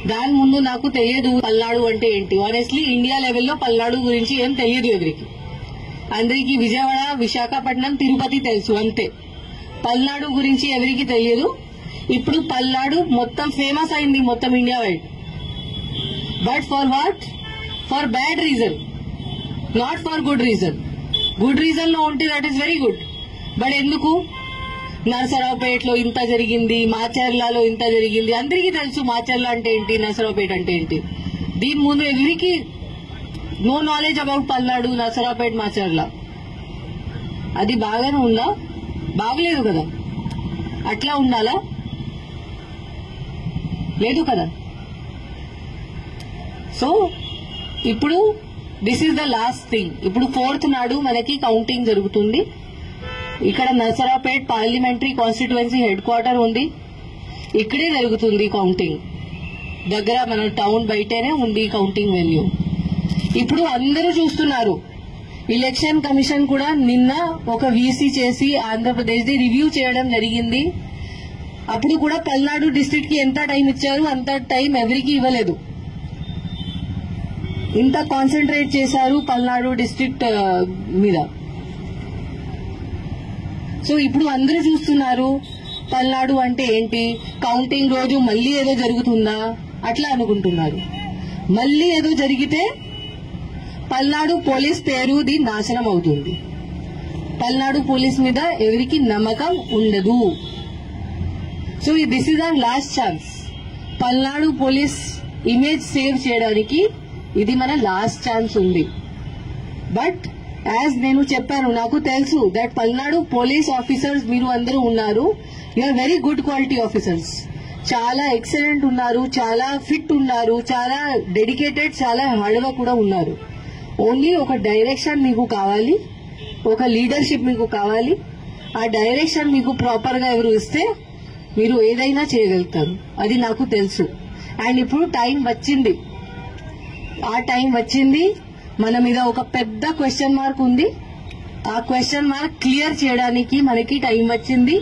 దాని ముందు నాకు తెలియదు పల్నాడు అంటే ఏంటి. ఆనెస్ట్లీ ఇండియా లెవెల్లో పల్నాడు గురించి ఏం తెలియదు ఎవరికి. అందరికి విజయవాడ, విశాఖపట్నం, తిరుపతి తెలుసు అంతే. పల్నాడు గురించి ఎవరికి తెలియదు. ఇప్పుడు పల్నాడు మొత్తం ఫేమస్ అయింది మొత్తం India wide. But for what? For bad reason, not for good reason. Good reason లో ఉంటే that is very good. But ఎందుకు? నరసరావుపేటలో ఇంత జరిగింది, మాచర్లలో ఇంత జరిగింది. అందరికీ తెలుసు మాచర్ల అంటే ఏంటి, నరసరావుపేట అంటే ఏంటి. దీని ముందు ఎవరికి no knowledge about Palnadu, Narasaraopet, Macherla. అది బాగానే ఉందా? బాగలేదు కదా. అట్లా ఉండాలా? లేదు కదా. సో ఇప్పుడు this is the last thing. ఇప్పుడు 4th నాడు మనకి కౌంటింగ్ జరుగుతుంది. ఇక్కడ Narasaraopet parliamentary constituency head quarter ఉంది. ఇక్కడే జరుగుతుంది కౌంటింగ్. దగ్గర మన టౌన్ బయటనే ఉంది కౌంటింగ్ వెన్యూ. ఇప్పుడు అందరూ చూస్తున్నారు. ఎలక్షన్ కమిషన్ కూడా నిన్న ఒక వీసీ చేసి ఆంధ్రప్రదేశ్ ది రివ్యూ చేయడం జరిగింది. అప్పుడు కూడా పల్నాడు డిస్ట్రిక్ట్ కి ఎంత టైం ఇచ్చారు, అంత టైం ఎవరికి ఇవ్వలేదు. ఇంత కాన్సన్ట్రేట్ చేశారు పల్నాడు డిస్ట్రిక్ట్ మీద. సో ఇప్పుడు అందరూ చూస్తున్నారు పల్నాడు అంటే ఏంటి, కౌంటింగ్ రోజు మళ్లీ ఏదో జరుగుతుందా అట్లా అనుకుంటున్నారు. మళ్లీ ఏదో జరిగితే పల్నాడు పోలీస్ పేరుది నాశనం అవుతుంది. పల్నాడు పోలీస్ మీద ఎవరికి నమ్మకం ఉండదు. So this is our last chance. Palnadu police image save చేయడానికి ఇది మన లాస్ట్ ఛాన్స్ ఉంది. బట్ యాజ్ నేను చెప్పాను, నాకు తెలుసు దట్ పల్నాడు పోలీస్ ఆఫీసర్స్ మీరు అందరూ ఉన్నారు. You are very good quality officers. చాలా ఎక్సలెంట్ ఉన్నారు, చాలా ఫిట్ ఉన్నారు, చాలా డెడికేటెడ్, చాలా హార్డ్ వర్క్ కూడా ఉన్నారు. ఓన్లీ ఒక డైరెక్షన్ మీకు కావాలి, ఒక లీడర్షిప్ మీకు కావాలి. ఆ డైరెక్షన్ మీకు ప్రాపర్ గా ఎవరు ఇస్తే మీరు ఏదైనా చేయగలుగుతారు. అది నాకు తెలుసు. అండ్ ఇప్పుడు టైం వచ్చింది. ఆ టైం వచ్చింది. మన మీద ఒక పెద్ద క్వశ్చన్ మార్క్ ఉంది. ఆ క్వశ్చన్ మార్క్ క్లియర్ చేయడానికి మనకి టైం వచ్చింది.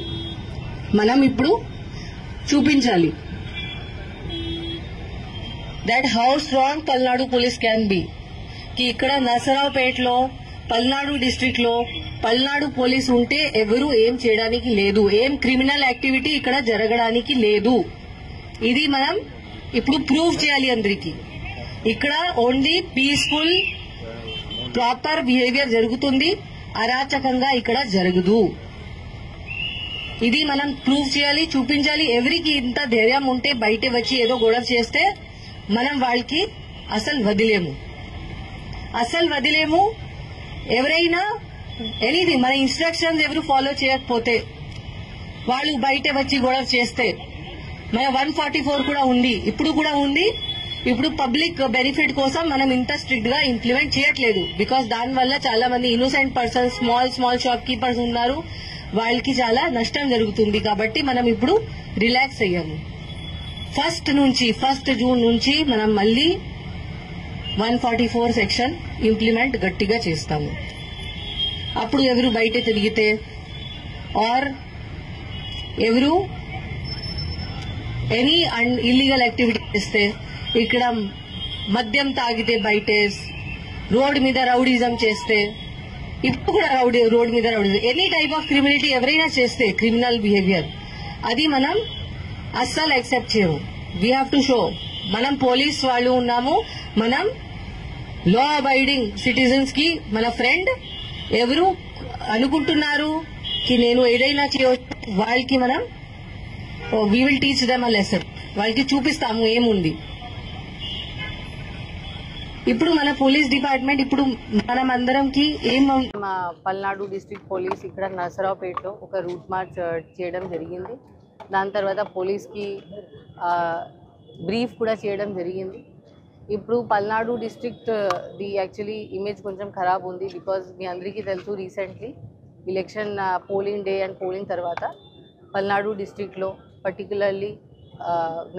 మనం ఇప్పుడు చూపించాలి that how strong Palnadu police can be. కి ఇక్కడ నరసరావుపేటలో, పల్నాడు డిస్ట్రిక్ట్ లో పల్నాడు పోలీస్ ఉంటే ఎవరు ఏం చేయడానికి లేదు, ఏం క్రిమినల్ యాక్టివిటీ ఇక్కడ జరగడానికి లేదు. ఇది మనం ఇప్పుడు ప్రూవ్ చేయాలి అందరికీ. ఇక్కడ ఓన్లీ పీస్ఫుల్ ప్రాపర్ బిహేవియర్ జరుగుతుంది, అరాచకంగా ఇక్కడ జరగదు. ఇది మనం ప్రూవ్ చేయాలి, చూపించాలి. ఎవరికి ఇంత ధైర్యం ఉంటే బయట వచ్చి ఏదో గొడవ చేస్తే మనం వాళ్ళకి అసలు వదిలేము. ఎవరైనా ఎనీథింగ్ మన ఇన్స్ట్రక్షన్స్ ఎవరు ఫాలో చేయకపోతే, వాళ్ళు బయట వచ్చి గొడవ చేస్తే, మన 144 కూడా ఉంది, ఇప్పుడు కూడా ఉంది. ఇప్పుడు పబ్లిక్ బెనిఫిట్ కోసం మనం ఇంత స్ట్రిక్ట్ గా ఇంప్లిమెంట్ చేయట్లేదు. బికాస్ దానివల్ల చాలా మంది innocent persons, small shop keepers ఉన్నారు, వాళ్ళకి చాలా నష్టం జరుగుతుంది. కాబట్టి మనం ఇప్పుడు రిలాక్స్ అయ్యాము. 1 జూన్ నుంచి మనం మళ్ళీ 144 సెక్షన్ ఇంప్లిమెంట్ గట్టిగా చేస్తాము. అప్పుడు ఎవరు బయట తిరిగితే ఆర్ ఎవరు ఎనీ ఇల్లీగల్ యాక్టివిటీ చేస్తే, ఇక్కడ మద్యం తాగితే బయటే, రోడ్ మీద రౌడీజం చేస్తే, ఇప్పుడు కూడా రోడ్ మీద రౌడీజం, ఎనీ టైప్ ఆఫ్ క్రిమినిటీ ఎవరైనా చేస్తే, క్రిమినల్ బిహేవియర్, అది మనం అస్సలు యాక్సెప్ట్ చేయము. వీ హ్యావ్ టు షో మనం పోలీస్ వాళ్ళు ఉన్నాము, మనం లా అబైడింగ్ సిటిజన్స్ కి మన ఫ్రెండ్. ఎవరు అనుకుంటున్నారు కి నేను ఏదైనా చేయవచ్చు, వాళ్ళకి మనం we will teach them a lesson. వాళ్ళకి చూపిస్తాము ఏముంది. ఇప్పుడు మన పోలీస్ డిపార్ట్మెంట్, ఇప్పుడు మనం అందరంకి మా పల్నాడు డిస్ట్రిక్ట్ పోలీస్ ఇక్కడ నరసరావుపేటలో ఒక రూట్ మార్చ్ చేయడం జరిగింది. దాని తర్వాత పోలీస్కి బ్రీఫ్ కూడా చేయడం జరిగింది. ఇప్పుడు Palnadu district the actually image కొంచెం ఖరాబ్ ఉంది. బికాజ్ మీ అందరికీ తెలుసు recently election polling day and polling తర్వాత పల్నాడు డిస్ట్రిక్ట్లో పర్టికులర్లీ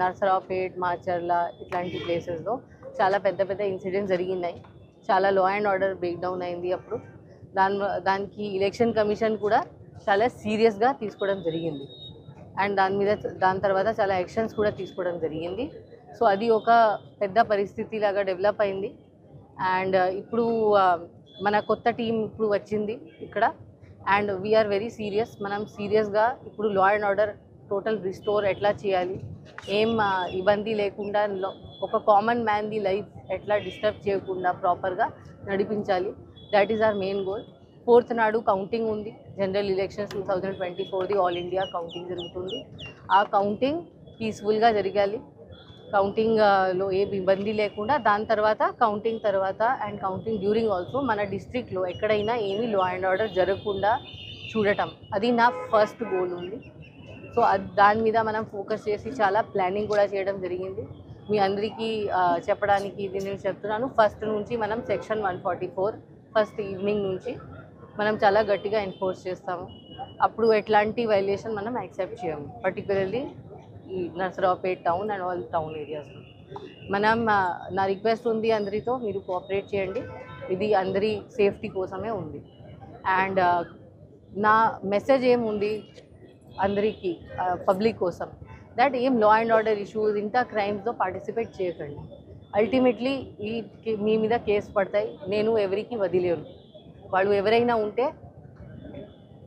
నరసరావుపేట్, మాచర్ల ఇట్లాంటి ప్లేసెస్లో చాలా పెద్ద ఇన్సిడెంట్స్ జరిగినాయి. చాలా లా అండ్ ఆర్డర్ బ్రేక్ డౌన్ అయింది. అప్పుడు దానికి ఎలక్షన్ కమిషన్ కూడా చాలా సీరియస్గా తీసుకోవడం జరిగింది. అండ్ దాని తర్వాత చాలా యాక్షన్స్ కూడా తీసుకోవడం జరిగింది. సో అది ఒక పెద్ద పరిస్థితి లాగా డెవలప్ అయింది. అండ్ ఇప్పుడు మన కొత్త టీం ఇప్పుడు వచ్చింది ఇక్కడ. And we are very serious. మనం సీరియస్గా ఇప్పుడు law and order total restore ఎట్లా చేయాలి, ఏం ఇబ్బంది లేకుండా ఒక కామన్ మ్యాన్ది లైఫ్ ఎట్లా డిస్టర్బ్ చేయకుండా ప్రాపర్గా నడిపించాలి. That is our main goal. 4th నాడు కౌంటింగ్ ఉంది. జనరల్ ఎలక్షన్స్ 2024ది ఆల్ ఇండియా కౌంటింగ్ జరుగుతుంది. ఆ కౌంటింగ్ పీస్ఫుల్గా జరగాలి. కౌంటింగ్లో ఏ ఇబ్బంది లేకుండా, దాని తర్వాత కౌంటింగ్ తర్వాత అండ్ కౌంటింగ్ డ్యూరింగ్ ఆల్సో మన డిస్ట్రిక్ట్లో ఎక్కడైనా ఏమీ లా అండ్ ఆర్డర్ జరగకుండా చూడటం, అది నా ఫస్ట్ గోల్ ఉంది. సో దాని మీద మనం ఫోకస్ చేసి చాలా ప్లానింగ్ కూడా చేయడం జరిగింది. మీ అందరికీ చెప్పడానికి ఇది నేను చెప్తున్నాను. ఫస్ట్ నుంచి మనం సెక్షన్ 144 ఫస్ట్ ఈవినింగ్ నుంచి మనం చాలా గట్టిగా ఎన్ఫోర్స్ చేస్తాము. అప్పుడు ఎట్లాంటి వైలేషన్ మనం యాక్సెప్ట్ చేయము, పర్టికులర్లీ ఈ Narasaraopet town and all town ఏరియాస్లో. మనం నా రిక్వెస్ట్ ఉంది అందరితో, మీరు కోఆపరేట్ చేయండి. ఇది అందరి సేఫ్టీ కోసమే ఉంది. అండ్ నా మెసేజ్ ఏముంది అందరికీ, పబ్లిక్ కోసం, దట్ ఏం లా అండ్ ఆర్డర్ ఇష్యూస్ ఇంత క్రైమ్స్లో పార్టిసిపేట్ చేయకండి. అల్టిమేట్లీ మీ మీద కేసు పడతాయి. నేను ఎవరికి వదిలేను. వాళ్ళు ఎవరైనా ఉంటే,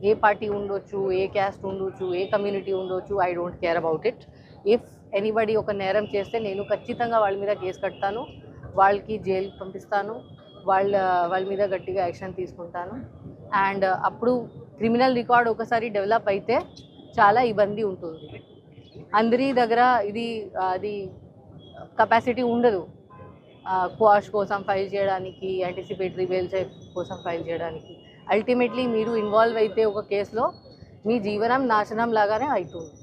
ఏ పార్టీ ఉండొచ్చు, ఏ క్యాస్ట్ ఉండొచ్చు, ఏ కమ్యూనిటీ ఉండొచ్చు, I don't care about it. If anybody ఒక నేరం చేస్తే నేను ఖచ్చితంగా వాళ్ళ మీద కేసు కడతాను, వాళ్ళకి జైలు పంపిస్తాను, వాళ్ళ మీద గట్టిగా యాక్షన్ తీసుకుంటాను. అండ్ అప్పుడు క్రిమినల్ రికార్డ్ ఒకసారి డెవలప్ అయితే చాలా ఇబ్బంది ఉంటుంది. అందరి దగ్గర అది కెపాసిటీ ఉండదు క్వాష్ కోసం ఫైల్ చేయడానికి, యాంటిసిపేటరీ బెయిల్ కోసం ఫైల్ చేయడానికి. అల్టిమేట్లీ మీరు ఇన్వాల్వ్ అయితే ఒక కేసులో మీ జీవనం నాశనం లాగానే అవుతుంది.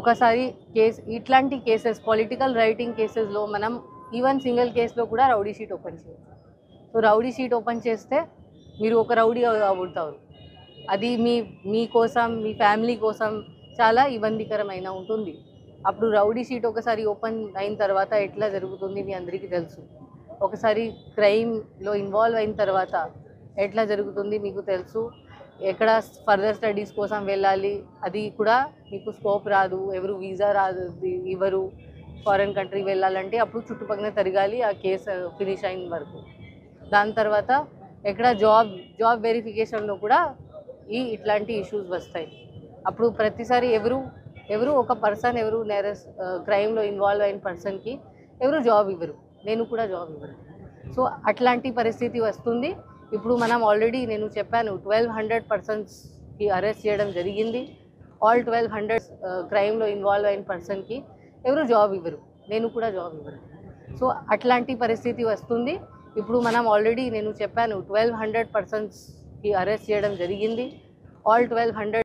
ఒకసారి ఇట్లాంటి కేసెస్, పొలిటికల్ రైటింగ్ కేసెస్లో మనం ఈవెన్ సింగిల్ కేసులో కూడా రౌడీ షీట్ ఓపెన్ చేయొచ్చు. సో రౌడీ షీట్ ఓపెన్ చేస్తే మీరు ఒక రౌడీ అవుతారు. అది మీ కోసం, మీ ఫ్యామిలీ కోసం చాలా ఇబ్బందికరమైన ఉంటుంది. అప్పుడు రౌడీ షీట్ ఒకసారి ఓపెన్ అయిన తర్వాత ఎట్లా జరుగుతుంది మీ అందరికీ తెలుసు. ఒకసారి క్రైమ్లో ఇన్వాల్వ్ అయిన తర్వాత ఎట్లా జరుగుతుంది మీకు తెలుసు. ఎక్కడ ఫర్దర్ స్టడీస్ కోసం వెళ్ళాలి, అది కూడా మీకు స్కోప్ రాదు, ఎవరు వీసా రాదు, ఇవ్వరు. ఫారెన్ కంట్రీ వెళ్ళాలంటే అప్పుడు చుట్టుపక్కల తిరగాలి ఆ కేసు ఫినిష్ అయిన వరకు. దాని తర్వాత ఎక్కడ జాబ్ వెరిఫికేషన్లో కూడా ఇట్లాంటి ఇష్యూస్ వస్తాయి. అప్పుడు ప్రతిసారి ఎవరు ఒక పర్సన్ క్రైమ్లో ఇన్వాల్వ్ అయిన పర్సన్కి ఎవరు జాబ్ ఇవ్వరు, నేను కూడా జాబ్ ఇవ్వరు. సో అట్లాంటి పరిస్థితి వస్తుంది. ఇప్పుడు మనం ఆల్రెడీ నేను చెప్పాను 1200 పర్సన్స్కి అరెస్ట్ చేయడం జరిగింది. ఆల్ 1200 క్రైమ్లో ఇన్వాల్వ్ అయిన పర్సన్కి ఎవరు జాబ్ ఇవ్వరు, నేను కూడా జాబ్ ఇవ్వరు. సో అట్లాంటి పరిస్థితి వస్తుంది. ఇప్పుడు మనం ఆల్రెడీ నేను చెప్పాను 1200 పర్సన్స్కి అరెస్ట్ చేయడం జరిగింది. ఆల్ 1200